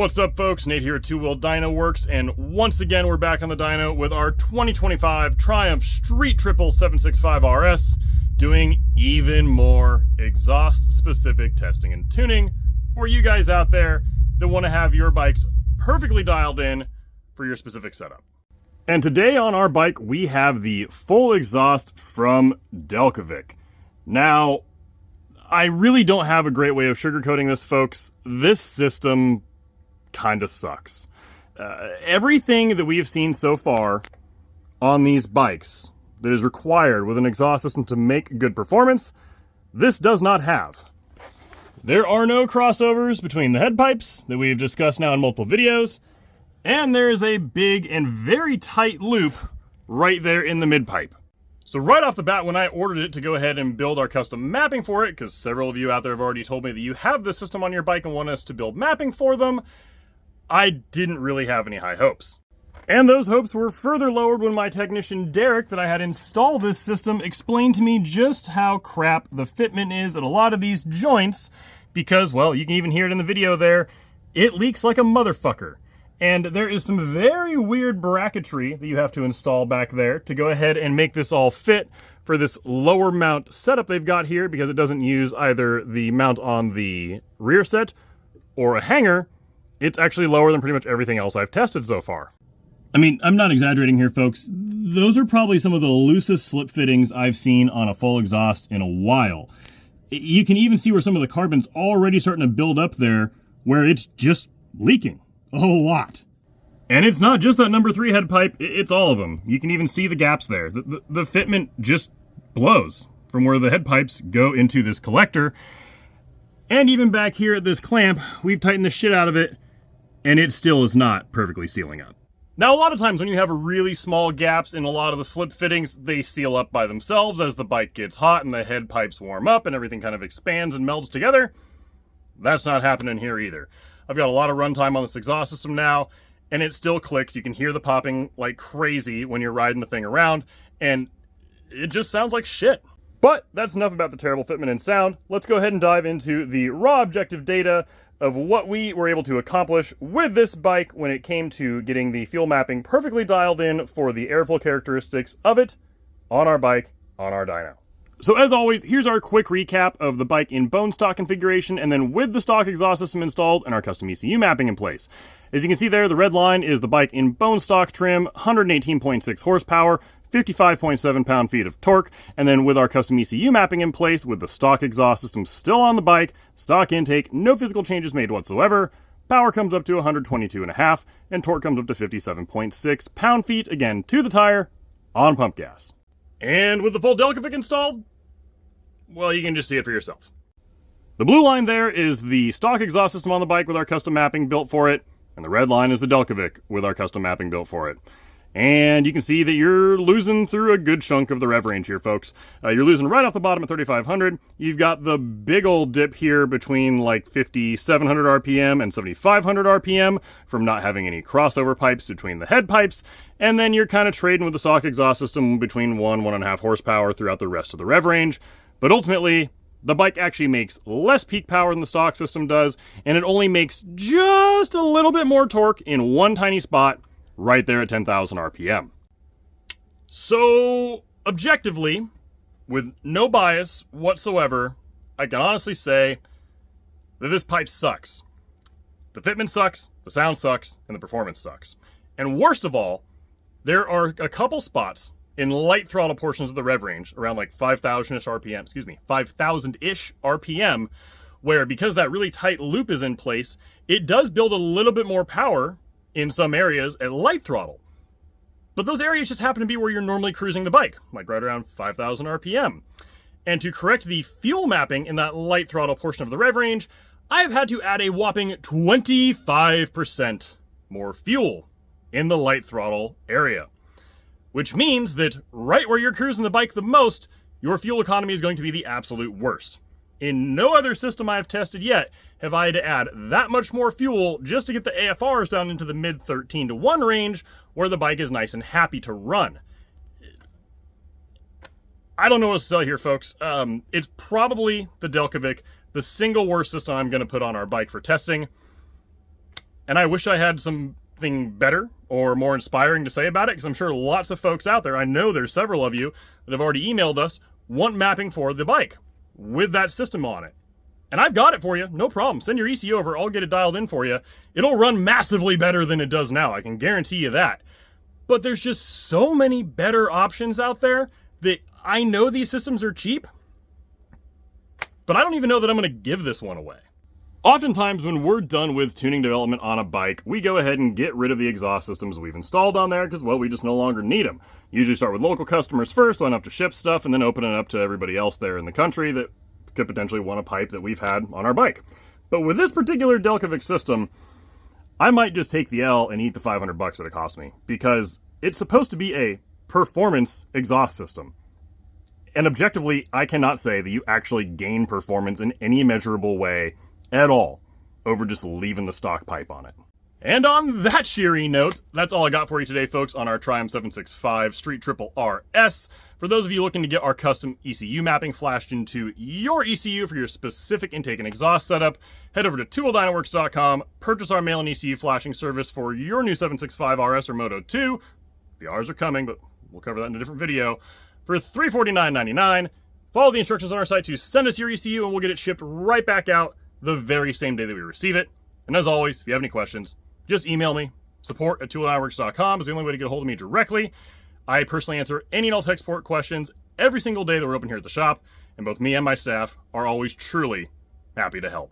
What's up, folks? Nate here at Two Wheel Dyno Works, and once again we're back on the dyno with our 2025 Triumph Street Triple 765 RS, doing even more exhaust-specific testing and tuning for you guys out there that want to have your bikes perfectly dialed in for your specific setup. And today on our bike we have the full exhaust from Delcovic. Now, I really don't have a great way of sugarcoating this, folks. This system kinda sucks. Everything that we have seen so far on these bikes that is required with an exhaust system to make good performance, this does not have. There are no crossovers between the head pipes that we've discussed now in multiple videos, and there is a big and very tight loop right there in the mid pipe. So right off the bat, when I ordered it to go ahead and build our custom mapping for it, because several of you out there have already told me that you have this system on your bike and want us to build mapping for them, I didn't really have any high hopes. And those hopes were further lowered when my technician Derek that I had installed this system explained to me just how crap the fitment is at a lot of these joints, because, well, you can even hear it in the video there, it leaks like a motherfucker. And there is some very weird bracketry that you have to install back there to go ahead and make this all fit for this lower mount setup they've got here, because it doesn't use either the mount on the rear set or a hanger. It's actually lower than pretty much everything else I've tested so far. I mean, I'm not exaggerating here, folks. Those are probably some of the loosest slip fittings I've seen on a full exhaust in a while. You can even see where some of the carbon's already starting to build up there, where it's just leaking a whole lot. And it's not just that number 3 head pipe, it's all of them. You can even see the gaps there. The fitment just blows from where the head pipes go into this collector. And even back here at this clamp, we've tightened the shit out of it, and it still is not perfectly sealing up. Now, a lot of times when you have really small gaps in a lot of the slip fittings, they seal up by themselves as the bike gets hot and the head pipes warm up and everything kind of expands and melds together. That's not happening here either. I've got a lot of runtime on this exhaust system now, and it still clicks. You can hear the popping like crazy when you're riding the thing around, and it just sounds like shit. But that's enough about the terrible fitment and sound. Let's go ahead and dive into the raw objective data of what we were able to accomplish with this bike when it came to getting the fuel mapping perfectly dialed in for the airflow characteristics of it on our bike, on our dyno. So as always, here's our quick recap of the bike in bone stock configuration, and then with the stock exhaust system installed and our custom ECU mapping in place. As you can see there, the red line is the bike in bone stock trim, 118.6 horsepower, 55.7 pound-feet of torque, and then with our custom ECU mapping in place, with the stock exhaust system still on the bike, stock intake, no physical changes made whatsoever, power comes up to 122.5, and torque comes up to 57.6 pound-feet, again, to the tire, on pump gas. And with the full Delcovic installed, well, you can just see it for yourself. The blue line there is the stock exhaust system on the bike with our custom mapping built for it, and the red line is the Delcovic with our custom mapping built for it. And you can see that you're losing through a good chunk of the rev range here, folks. You're losing right off the bottom at 3,500. You've got the big old dip here between like 5,700 RPM and 7,500 RPM from not having any crossover pipes between the head pipes. And then you're kind of trading with the stock exhaust system between 1.5 horsepower throughout the rest of the rev range. But ultimately, the bike actually makes less peak power than the stock system does, and it only makes just a little bit more torque in one tiny spot, right there at 10,000 RPM. So, objectively, with no bias whatsoever, I can honestly say that this pipe sucks. The fitment sucks, the sound sucks, and the performance sucks. And worst of all, there are a couple spots in light throttle portions of the rev range, around like 5,000-ish RPM, 5,000-ish RPM, where because that really tight loop is in place, it does build a little bit more power in some areas at light throttle. But those areas just happen to be where you're normally cruising the bike, like right around 5,000 RPM. And to correct the fuel mapping in that light throttle portion of the rev range, I've had to add a whopping 25% more fuel in the light throttle area. Which means that right where you're cruising the bike the most, your fuel economy is going to be the absolute worst. In no other system I've tested yet have I had to add that much more fuel just to get the AFRs down into the mid 13 to 1 range where the bike is nice and happy to run. I don't know what to tell you here, folks. It's probably the Delcovic, the single worst system I'm going to put on our bike for testing. And I wish I had something better or more inspiring to say about it, because I'm sure lots of folks out there, I know there's several of you that have already emailed us, want mapping for the bike with that system on it. And I've got it for you, no problem. Send your ECU over, I'll get it dialed in for you. It'll run massively better than it does now, I can guarantee you that. But there's just so many better options out there that I know these systems are cheap, but I don't even know that I'm going to give this one away. Oftentimes when we're done with tuning development on a bike, we go ahead and get rid of the exhaust systems we've installed on there because, well, we just no longer need them. Usually start with local customers first, so I don't have to ship stuff, and then open it up to everybody else there in the country that could potentially want a pipe that we've had on our bike. But with this particular Delcovic system, I might just take the L and eat the $500 that it cost me, because it's supposed to be a performance exhaust system. And objectively, I cannot say that you actually gain performance in any measurable way at all over just leaving the stock pipe on it. And on that cheery note, that's all I got for you today, folks, on our Triumph 765 Street Triple RS. For those of you looking to get our custom ECU mapping flashed into your ECU for your specific intake and exhaust setup, head over to tooldynaworks.com, purchase our mail-in ECU flashing service for your new 765 RS or Moto 2. The Rs are coming, but we'll cover that in a different video. For $349.99, follow the instructions on our site to send us your ECU, and we'll get it shipped right back out the very same day that we receive it. And as always, if you have any questions, just email me. support@tooldynaworks.com is the only way to get a hold of me directly. I personally answer any and all tech support questions every single day that we're open here at the shop, and both me and my staff are always truly happy to help.